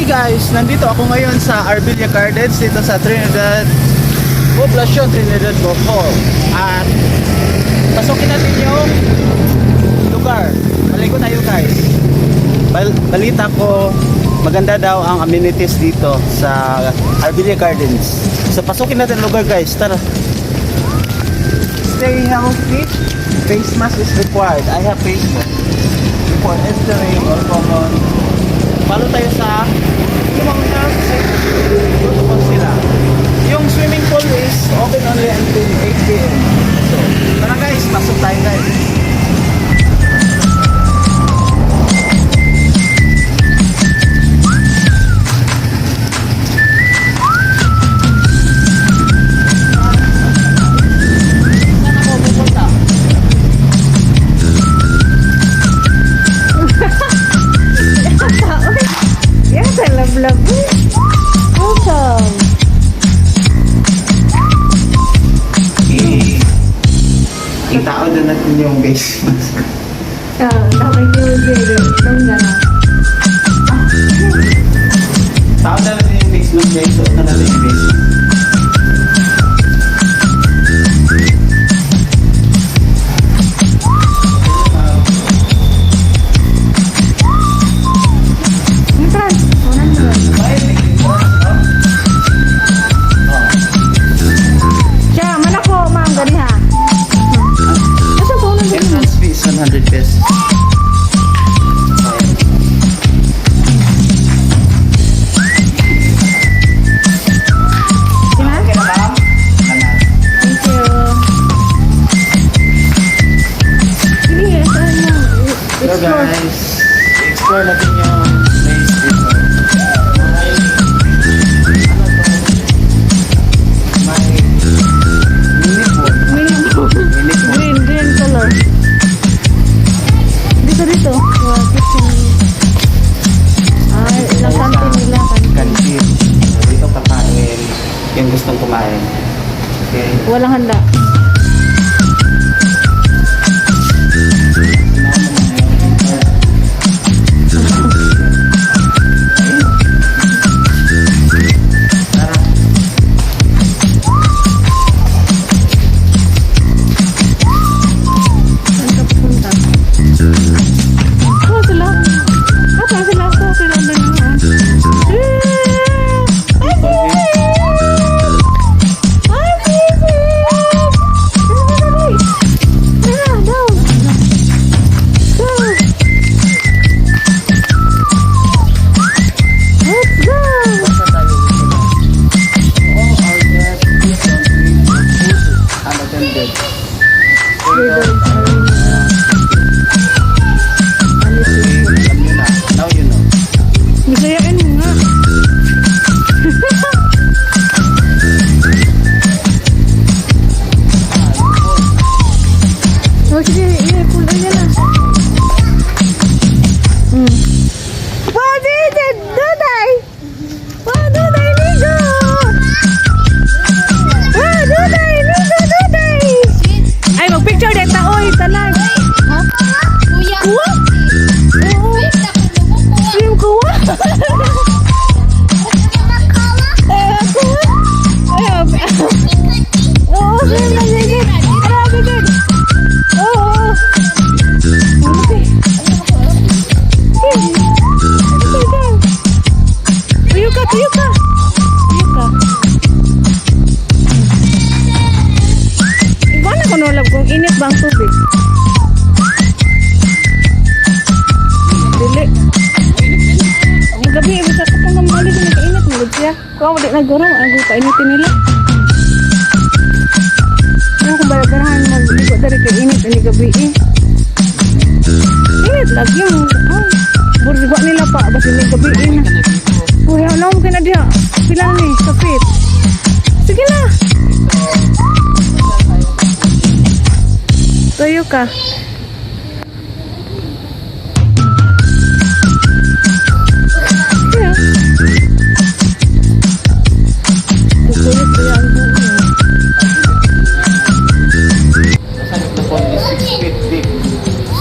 guys, nandito ako ngayon sa Arbilia Gardens dito sa Trinidad, Poblacion, Trinidad, Bohol. At pasukin natin yung lugar. Maligo tayo guys. Balita ko, maganda daw ang amenities dito sa Arbilia Gardens. So pasukin natin lugar guys, tara. Stay healthy. Face mask is required. I have face mask. For entering or common. Palo tayo sa lumang protocol sila. Yung swimming pool is open only until 8 p.m. So, tara guys, pasok tayo guys. Itao na natin yung face mask. Dapat yung itong gano'n. Tao na natin yung face mask guys. Suot na natin yung face mask. Entrance fee is 100 pesos. Okay na ma'am? Thank you. Sige, saan mo? So guys, explore natin yung place dito. May mini pool. Green color. Dito. Ay, ilang kantin nila. Kantin. Dito kakain. Yung gustong kumain. Okay. Walang handa. Init bang tubig? Dili. Ang gabi, bisa ka pang mamali na nagkainit. Malod siya. Kung wala nagurong, ang kainitin nila. Ano kung balaganahan magligo dari kainit ang gabi eh. Init lagi yung burigwa nila pa. Basta may gabi eh na. Uy, alam ka na diya. Pila na eh, kapit. Sige na. Tuyo ka. Yeah. Tukulit ko yan. The pond is 6 feet deep.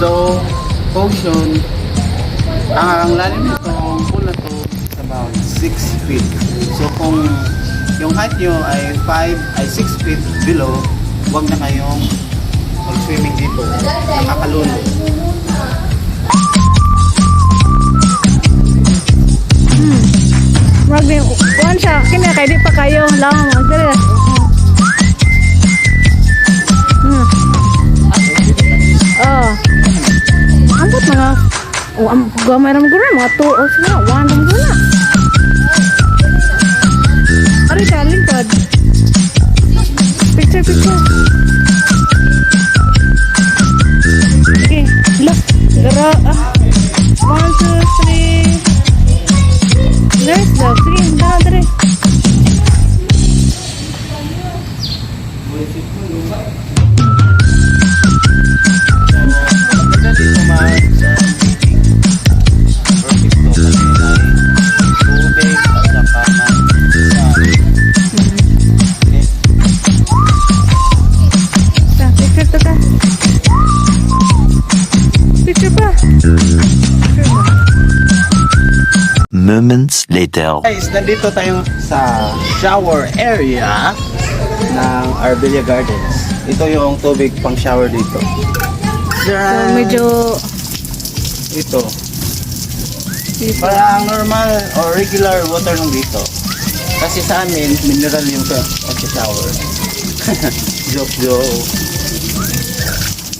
So, ocean, ang lalim nitong pool na to is about 6 feet. So kung yung height nyo ay 6 feet below, huwag na kayong mag-swimming dito. Nakakalulo. Wag din. Kuhan siya. Kina kay di pa kayo. Lang. Magdala. Oh. Ambot mga. Oh, gamay ram guna mga 2 o sila. 1 ram guna. Ari ka lingkod. Picture. Okay. Look. Gara. 1, 2, 3. There's the green. Dara. Maganda dito man sa swimming. Perfect to kasi may tubig at saka okay. Picture to ka. Picture pa. Moments later. Guys, nandito tayo sa shower area ng Arbelia Gardens. Ito yung tubig pang shower dito. So, medyo Ito. Parang normal or regular water lang dito. Kasi sa amin, mineral yung pag-shower. Joke.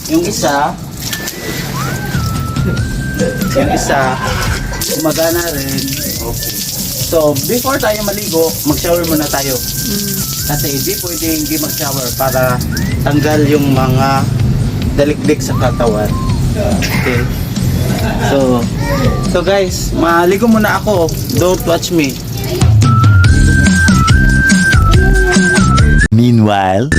Yung isa, gumagana rin. Okay. So, before tayo maligo, mag-shower muna tayo. Kasi hindi mag-shower para tanggal yung mga dalikdik sa katawan. Okay. So guys, maligo muna ako. Don't watch me. Meanwhile,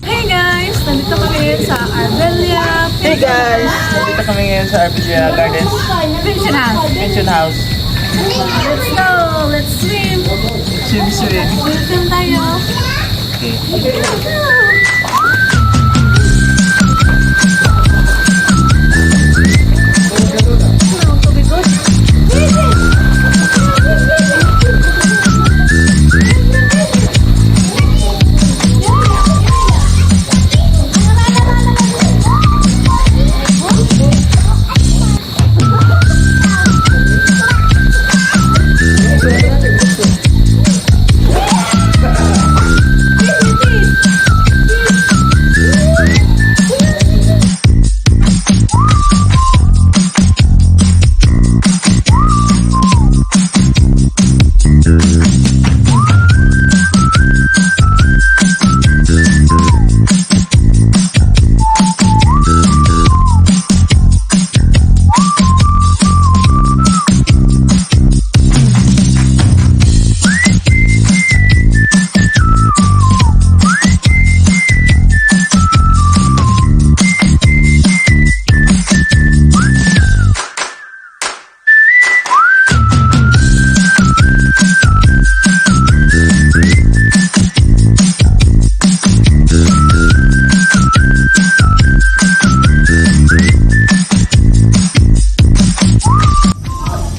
Hey guys! Nandito kami sa Arbelia Hey guys! Nandito kami ngayon sa Arbelia Gardens Pension House. Let's go! Let's swim! Swim. Swim tayo! Okay.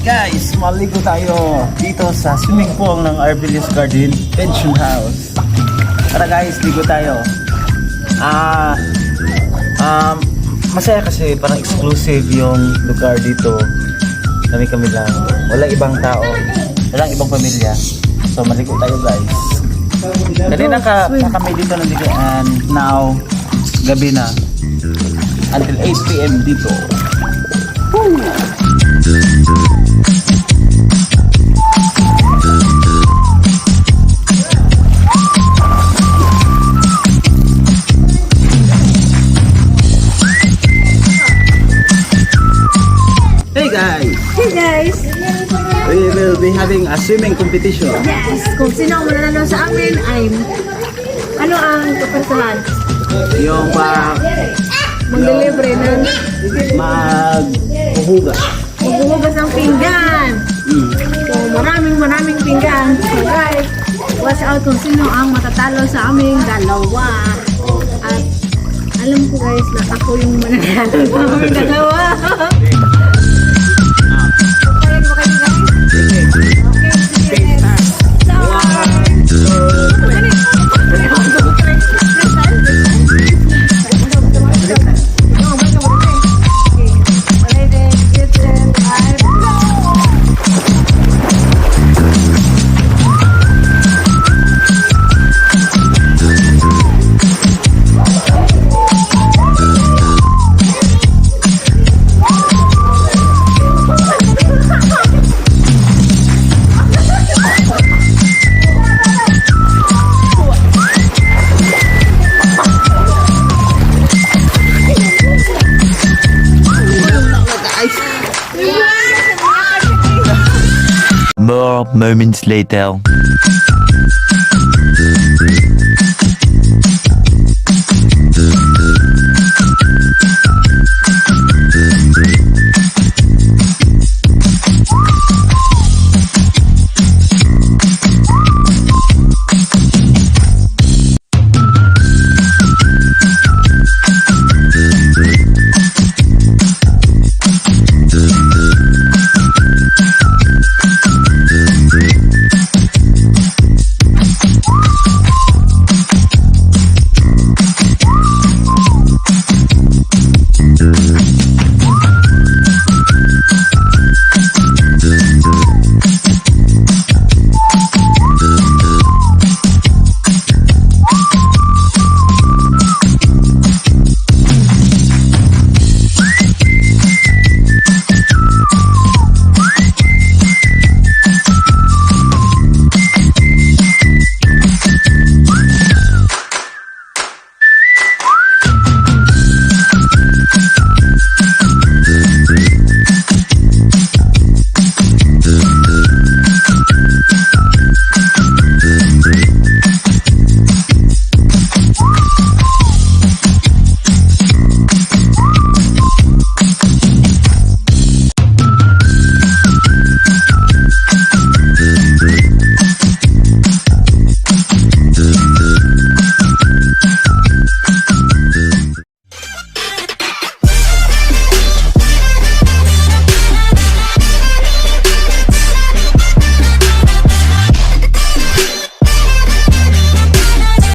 Guys, maligo tayo dito sa swimming pool ng Arbelia Garden Pension House. Tara guys, ligo tayo. Masaya kasi parang exclusive yung lugar dito. Kami lang. Wala ibang tao. Walang ibang pamilya. So maligo tayo guys. Kanina kami dito nandito and now gabi na. Until 8 PM dito. Woo! Hey guys! Hey guys! we will be having a swimming competition. Yes! Kung sino ang mananalo sa amin ay ano ang kapasahan? Yung Mag-delivery ng maghuhugas. maghuhugas ng pinggan. So maraming pinggan. So guys, watch out kung sino ang matatalo sa aming dalawa. At alam ko guys na ako yung mananalo sa aming dalawa. Pagpayan mo kayo guys? Okay, sige. More moments later.